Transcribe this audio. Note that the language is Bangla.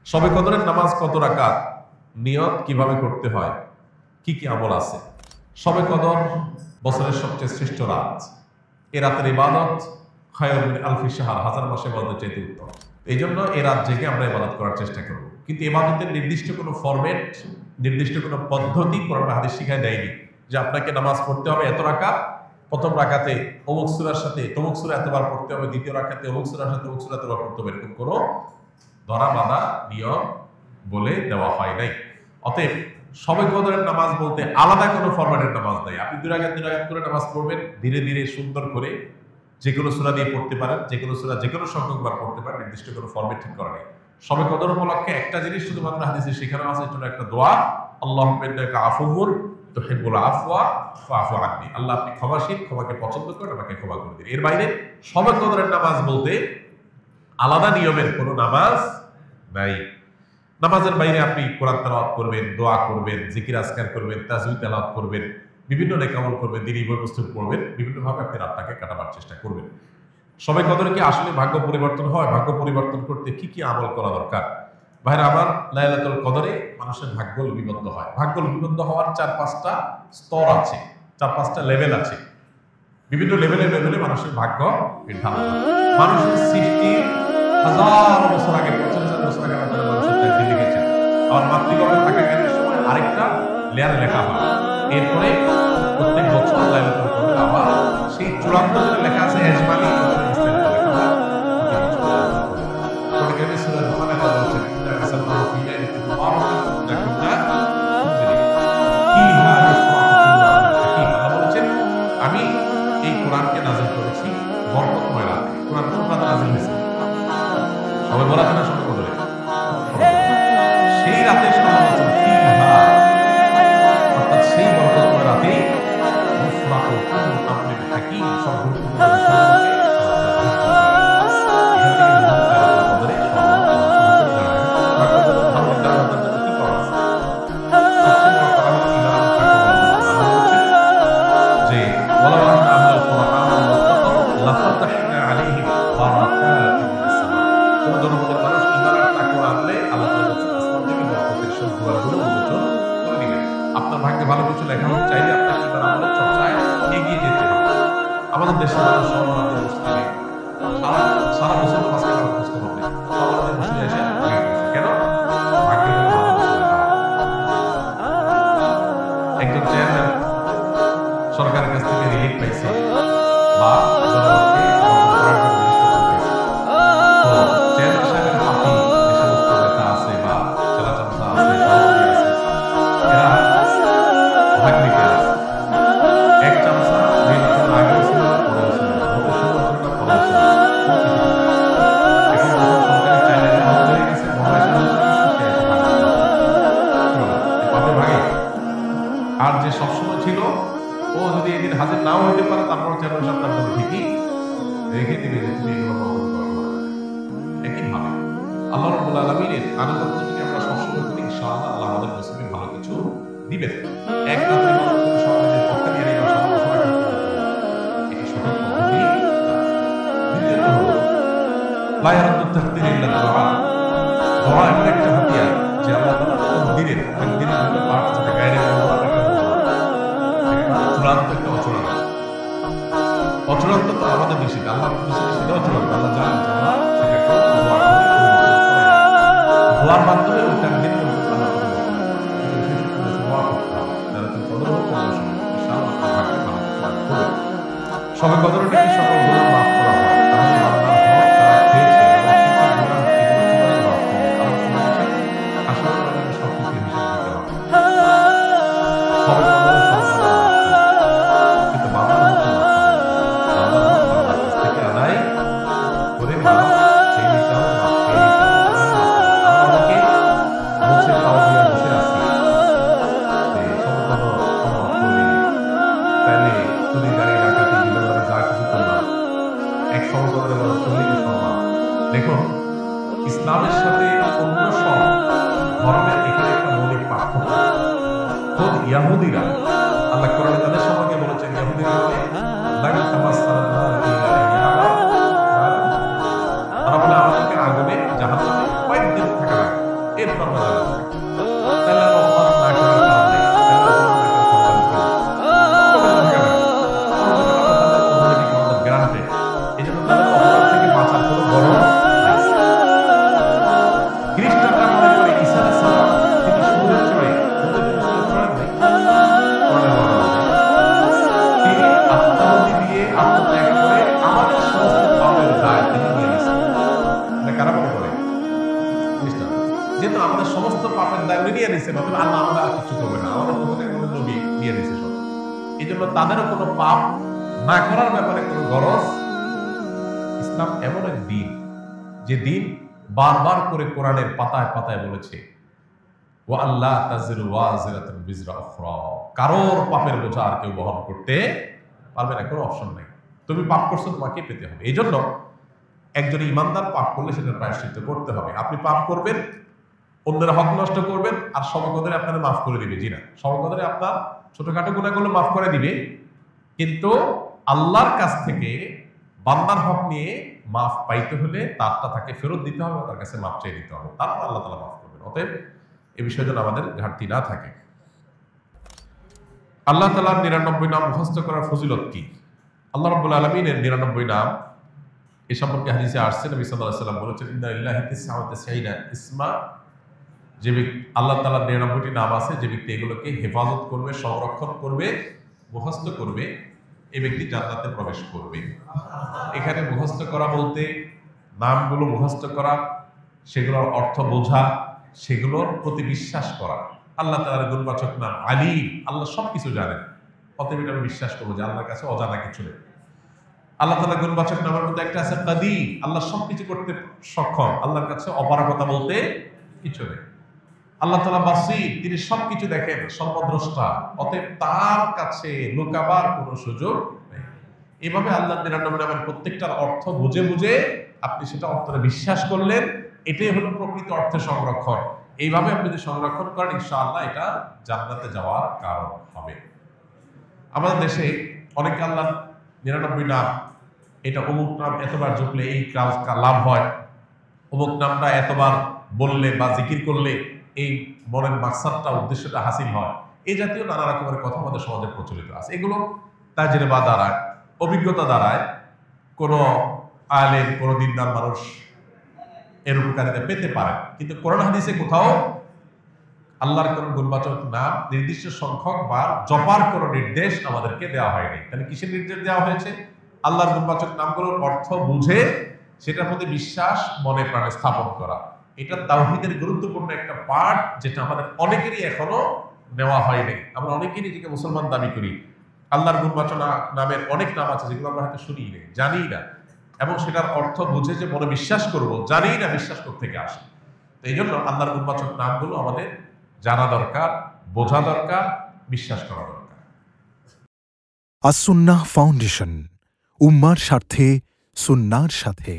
শবে কদরের নামাজ কত রাকাত, নিয়ত কিভাবে করতে হয়, কি কি আমল আছে? শবে কদর বছরের সবচেয়ে শ্রেষ্ঠ রাত। এ রাতের ইবাদত খায়রুম মিন আলফি শাহর, হাজার মাসে ইবাদতের চাইতে উত্তম। এই জন্য এ রাত জেগে আমরা ইবাদত করার চেষ্টা করব। কিন্তু ইবাদতের নির্দিষ্ট কোনো ফরম্যাট, নির্দিষ্ট কোনো পদ্ধতি কোরআন হাদিস শিখায় দেয়নি যে আপনাকে নামাজ পড়তে হবে এত রাকাত, প্রথম রাকাতে অমুক সূরার সাথে তমুক সূরা এতবার পড়তে হবে, দ্বিতীয় রাকাতে অমুক সূরার সাথে অমুক সূরা এতবার পড়তে হবে, এরকম কোনো ধরা বাঁধা নিয়ম বলে দেওয়া হয় নাই। অতএব শবে কদরের নামাজ বলতে আলাদা কোনো ফরম্যাটের নামাজ নাই। আপনি দুই রাকাত করে নামাজ পড়বেন, ধীরে ধীরে সুন্দর করে যে কোনো সূরা দিয়ে পড়তে পারেন, যে কোনো সূরা যে কোনো সংখ্যকবার পড়তে পারেন, নির্দিষ্ট কোনো ফরম্যাট ঠিক করা নেই। শবে কদর উপলক্ষে একটা জিনিস শুধুমাত্র হাদিসে শেখানো আছে, এটা একটা দোয়া, আল্লাহুম্মা ইন্নাকা আফুউন তুহিব্বুল আফওয়া ফাআফু আন্নি। আল্লাহ আপনি ক্ষমাশীল, ক্ষমাকে পছন্দ করেন, আমাকে ক্ষমা করে দিন। এর বাইরে শবে কদরের নামাজ বলতে আলাদা নিয়মের কোনো নামাজ নাই। নামাজের বাইরে আপনি কোরআন তেলাওয়াত করবেন, দোয়া করবেন, জিকির আজকার করবেন, তাসবিহ তেলাওয়াত করবেন, বিভিন্ন নেক আমল করবেন, দ্বীনি বস্তু পড়বেন, বিভিন্নভাবে আপনি রাতটাকে কাটাবার চেষ্টা করবেন। শবে কদরে কি আসলে ভাগ্য পরিবর্তন হয়? ভাগ্য পরিবর্তন করতে কি কি আমল করা দরকার? ভাইরা আমার, লাইলাতুল কদরে মানুষের ভাগ্য লিপিবদ্ধ হয়। ভাগ্য লিপিবদ্ধ হওয়ার 4-5টা স্তর আছে, 4-5টা লেভেল আছে। বিভিন্ন লেভেলে লেভেলে মানুষের ভাগ্য নির্ধারণ হয়। মানুষের সৃষ্টি হাজার বছর আগে, 50,000 বছর আগে আমাদের মানুষের তাকদীর লিখেছেন। আর মাতৃগর্ভে থাকাকালীন সময় আরেকটা লেয়ার লেখা হয়। এরপরে প্রত্যেক বছর লাইলাতুল কদর আবার সেই চূড়ান্ত যেটা লেখা আছে এজমালি আমি এই কোরআনকে নাযিল করেছি বরকতময় রাতে। কোরআন কোন রাতে নাযিল হয়েছে? সবে বরাতে না শবে কদরে? সেই রাতে অর্থাৎ সেই বরকতময় রাতে হাকিম সব আপনার ভাগ্যে ভালো কিছু লেখা হোক চাইলে আপনাকে আমাদের চর্চায় এগিয়ে যেতে হবে। আমাদের দেশে মানুষ সারা বছর মাঝখানে খোঁজ খবর নেই, সবার বসে এসে কেন ভাগ্যে ভালো কিছু লেখা হয়। একজন চেয়ারম্যান সরকারের কাছ থেকে রিলিফ পাইছে বা আর যে সবসময় ছিল ও যদি এদিন হাজির নাও হইতে পারে, তারপর চেয়ারম্যান সাহেব তার মধ্যে ঠিকই রেখে দিবে যে তুমি এগুলো বন্ধ করো। একইভাবে আল্লাহ রাব্বুল আলামিনের আনুগত্য যদি আমরা সবসময় করি, ইনশাআল্লাহ আল্লাহ আমাদের নসিবে ভালো কিছু দিবেন। এক রাতে সমাজের পক্ষে দিয়ে নেওয়া সারা বছর এটি সঠিক পদ্ধতি। দ্বিতীয়ত হলো লা ইয়ারাদ্দু তাকদীর ইল্লা দুআ। দোয়া এমন একটা হাতিয়ার যে আল্লাহ তাআলা দিনের মধ্যে পাঠ যেটা গায়ে চূড়ান্ত একটা অচূড়ান্ত তো আমাদের নিষেধ, আল্লাহ সেটা অচূড়ান্ত। আল্লাহ জানেন যে আমরা সেটাকে দোয়ার মাধ্যমে ওই তাকদীর শবে কদরে নাকি সকল গুনাহ মাফ করা হয়। দেখুন, ইসলামের সাথে অন্য সব ধর্মের এখানে একটা মৌলিক পার্থক্য। খোদ ইহুদিরা, আল্লাহ কোরআনে তাদের সম্পর্কে বলেছেন, ইহুদিরা বলে তারা বলে আমাদেরকে আগুনে জাহান্নামে কয়েকদিন থাকা লাগবে। কর্ম জানা থাকে, তাহলে আর অপরাধ না করার কারণ নেই। গ্রান্টে এই জন্য তাদের অপরাধ থেকে বাঁচার কোনো গরম নাই। খ্রিস্টানরা মনে করে ঈসা আলাইহিস সালাম তিনি সমুদ্রে চড়ে তিনি আত্মাহুতি দিয়ে আত্মত্যাগ করে আমাদের সমস্ত পাপের দায় তিনি নিয়ে নিয়েছেন। কারা মনে করে? খ্রিস্টান। যেহেতু আমাদের সমস্ত পাপের দায় উনি নিয়ে নিয়েছেন, অথবা আল্লাহ আমাদের আর কিছু করবে না, আমাদের প্রত্যেক নবী নিয়ে নিয়েছে সব। এই জন্য তাদেরও কোনো পাপ না করার ব্যাপারে কোনো গরজ। ইসলাম এমন এক দিন, যে দিন বারবার করে কোরআনের পাতায় পাতায় বলেছে ওয়া আল্লাহ তাজিরু ওয়াজিরাতুন বিজরা উখরা, কারোর পাপের বোঝা আর কেউ বহন করতে পারবে না, কোনো অপশন নাই। তুমি পাপ করছো, তোমাকে পেতে হবে। এই জন্য একজন ইমানদার পাপ করলে সেটা প্রায়শ্চিত্ত করতে হবে। আপনি পাপ করবেন, অন্যের হক নষ্ট করবেন, আর সবকদরে আপনাদের মাফ করে দিবে। জি না, সবকদরে আপনার ছোটখাটো গুনাহগুলো মাফ করে দিবে, কিন্তু আল্লাহর কাছ থেকে বান্দার হক নিয়ে মাফ পাইতে হলে তারটা তাকে ফেরত দিতে হবে, তার কাছে মাফ চেয়ে দিতে হবে, তারপর আল্লাহ তাআলা মাফ করবেন। অতএব এই বিষয়ে যেন আমাদের ঘাটতি না থাকে। আল্লাহ তাআলার ৯৯ নাম মুখস্থ করার ফজিলত কি? আল্লাহ রাব্বুল আলামিনের ৯৯ নাম এ সম্পর্কে হাদিসে আসছে, নবী সাল্লাল্লাহু আলাইহি ওয়াসাল্লাম বলেছেন ইন্না লিল্লাহি তিসআওয়া তিসঈনা ইসমা, যে আল্লাহ তাআলার ৯৯টি নাম আছে, যে ব্যক্তি এগুলোকে হেফাজত করবে, সংরক্ষণ করবে, মুখস্থ করবে, এই ব্যক্তি জান্নাতে প্রবেশ করবে। এখানে মুখস্থ করা বলতে নামগুলো মুখস্থ করা, সেগুলোর অর্থ বোঝা, সেগুলোর প্রতি বিশ্বাস করা। আল্লাহ তাআলার গুণবাচক নাম আলিম, আল্লাহ সবকিছু জানেন, অতএব এটা আমি বিশ্বাস করবো যে আল্লাহর কাছে অজানা কিছু নেই। আল্লাহ তাআলার গুণবাচক নামের মধ্যে একটা আছে কাদির, আল্লাহ সবকিছু করতে সক্ষম, আল্লাহর কাছে অপারগতা বলতে কিছু নেই। আল্লাহ তাআলা বাসীর, তিনি সবকিছু দেখেন, সর্বদ্রষ্টা, অতএব তার কাছে লুকাবার কোনো সুযোগ নেই। এইভাবে আল্লাহর ৯৯ নামের প্রত্যেকটার অর্থ বুঝে বুঝে আপনি সেটা অন্তরে বিশ্বাস করলেন, এটাই হলো প্রকৃত অর্থে সংরক্ষণ। এইভাবে আপনি যদি সংরক্ষণ করেন, ইনশাআল্লাহ এটা জান্নাতে যাওয়ার কারণ হবে। আমাদের দেশে অনেকে আল্লাহর ৯৯ নাম, এটা অমুক নাম এতবার জপলে এই কাজ লাভ হয়, অমুক নামটা এতবার বললে বা জিকির করলে এই মনের মাকসাদটা, উদ্দেশ্যটা হাসিল হয়, এই জাতীয় নানা রকমের কথা আমাদের সমাজে প্রচলিত আছে। এগুলো তাজরিবা দ্বারায়, অভিজ্ঞতা দ্বারায় কোনো আলেম, কোনো দিনদার মানুষ এর উপকারিতা পেতে পারে, কিন্তু কোরআন হাদিসে কোথাও আল্লাহর কোন গুণবাচক নাম নির্দিষ্ট সংখ্যক বার জপার কোনো নির্দেশ আমাদেরকে দেওয়া হয়নি। তাহলে কিসের নির্দেশ দেওয়া হয়েছে? আল্লাহর গুণবাচক নামগুলোর অর্থ বুঝে সেটার প্রতি বিশ্বাস মনে প্রাণে স্থাপন করা। এটা তাওহীদের গুরুত্বপূর্ণ একটা পার্ট, যেটা আমাদের অনেকেরই এখনো নেওয়া হয়নি। আমরা অনেকেই নিজেকে মুসলমান দাবি করি, আল্লাহর গুণবাচক নামের অনেক নাম আছে যেগুলো আমরা হয়তো শুনি না, জানি না, এবং সেটার অর্থ বুঝে যে মনে বিশ্বাস করব, জানি না বিশ্বাস কোত্থেকে আসে। তো এই জন্য আল্লাহর গুণবাচক নামগুলো আমাদের জানা দরকার, বোঝা দরকার, বিশ্বাস করা দরকার। আস-সুন্নাহ ফাউন্ডেশন, উম্মার স্বার্থে সুন্নাহর সাথে।